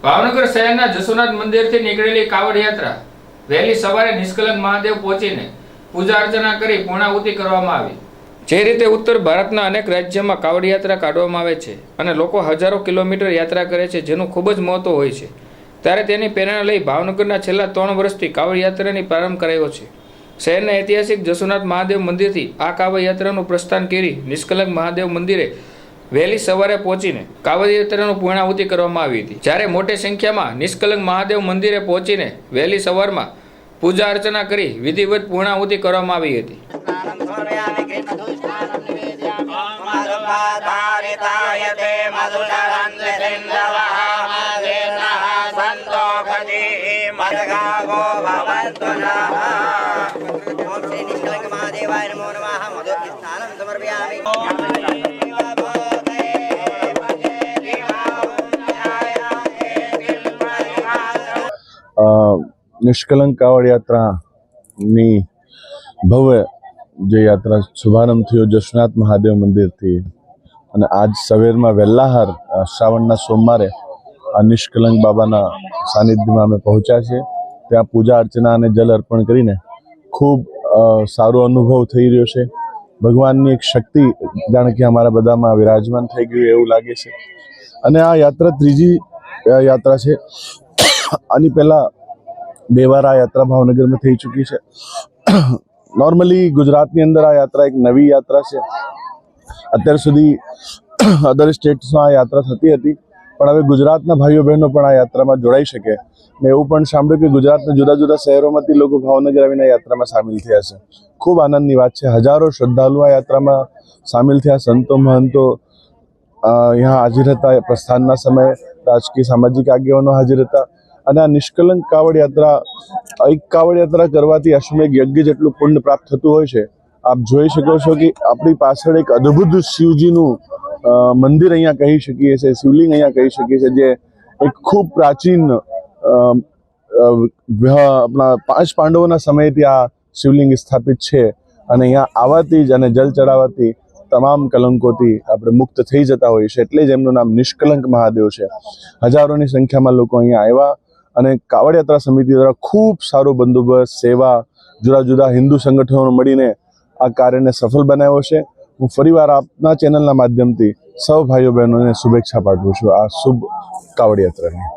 ભાવનગર શહેરના જસોનાથ મંદિરથી નીકળેલી કાવડ યાત્રા વહેલી સવારે નિષ્કલંક મહાદેવ પહોંચીને પૂજા અર્ચના કરી પૂર્ણાહુતિ કરવામાં આવી। જે રીતે ઉત્તર ભારતના અનેક રાજ્યોમાં કાવડ યાત્રા કાઢવામાં આવે છે અને લોકો હજારો કિલોમીટર યાત્રા કરે છે, જેનું ખૂબ જ મહત્વ હોય છે, ત્યારે તેની પ્રેરણા લઈ ભાવનગરના છેલ્લા 3 વર્ષથી કાવડ યાત્રાની પ્રારંભ કરાયો છે। શહેરના ઐતિહાસિક જસોનાથ મહાદેવ મંદિરથી આ કાવડ યાત્રાનું પ્રસ્થાન કરી નિષ્કલંક મહાદેવ મંદિરે વહેલી સવારે પહોંચીને કાવડ યાત્રાનું પૂર્ણાહુતિ કરવામાં આવી હતી। જ્યારે મોટી સંખ્યામાં નિષ્કલંક મહાદેવ મંદિરે પહોંચીને વહેલી સવારમાં પૂજા અર્ચના કરી વિધિવત પૂર્ણાહુતિ કરવામાં આવી હતી। નિષ્કલંક કાવડ યાત્રાની ભવ્ય જે યાત્રા શુભારંભ થયો જસોનાથ મહાદેવ મંદિરથી અને આજ સવેરમાં વહેલાહાર શ્રાવણના સોમવારે આ નિષ્કલંક બાબાના સાનિધ્યમાં અમે પહોંચ્યા છીએ। ત્યાં પૂજા અર્ચના અને જલ અર્પણ કરીને ખૂબ સારો અનુભવ થઈ રહ્યો છે। ભગવાનની એક શક્તિ જાણે કે અમારા બધામાં વિરાજમાન થઈ ગયું એવું લાગે છે। અને આ યાત્રા ત્રીજી યાત્રા છે। આની પહેલાં 2 વાર આ યાત્રા ભાવનગરમાં થઈ ચૂકી છે। નોર્મલી ગુજરાતની અંદર આ યાત્રા એક નવી યાત્રા છે। અત્યાર સુધી અધર સ્ટેટ્સમાં આ યાત્રા થતી હતી, પણ હવે ગુજરાતના ભાઈઓ બહેનો પણ આ યાત્રામાં જોડાઈ શકે। મેં એવું પણ સાંભળ્યું કે ગુજરાતના જુદા જુદા શહેરોમાંથી લોકો ભાવનગર આવીને યાત્રામાં સામેલ થયા છે। ખૂબ આનંદની વાત છે। હજારો શ્રદ્ધાળુઓ આ યાત્રામાં સામેલ થયા। સંતો મહંતો यहाँ हाजिर હતા। પ્રસ્થાનના સમયે રાજકીય સામાજિક આગેવાનો હાજર હતા। અને આ નિષ્કલંક કાવડ યાત્રા એક કાવડ યાત્રા કરવાથી અશ્વમેઘ યજ્ઞ જેટલું પુણ્ય પ્રાપ્ત થતું હોય છે। આપ જોઈ શકો છો કે આપણી પાછળ એક અદ્ભુત શિવજીનું મંદિર અહીંયા કહી શકીએ છીએ, શિવલિંગ અહીંયા કહી શકીએ છીએ, જે એક ખૂબ પ્રાચીન આપણા 5 પાંડવોના સમયથી આ શિવલિંગ સ્થાપિત છે। અને અહીંયા આવવાથી જ અને જલ ચડાવવાથી તમામ કલંકોથી આપણે મુક્ત થઈ જતા હોઈએ છીએ। એટલે જ એમનું નામ નિષ્કલંક મહાદેવ છે। હજારોની સંખ્યામાં લોકો અહીંયા આવ્યા અને કાવડ યાત્રા સમિતિ દ્વારા ખૂબ સારો બંદોબસ્ત, સેવા, જુદા જુદા હિન્દુ સંગઠનો મળીને આ કાર્યને સફળ બનાવ્યો છે। હું ફરીવાર આપના ચેનલના માધ્યમથી સૌ ભાઈઓ બહેનોને શુભેચ્છા પાઠવું છું આ શુભ કાવડ યાત્રાની।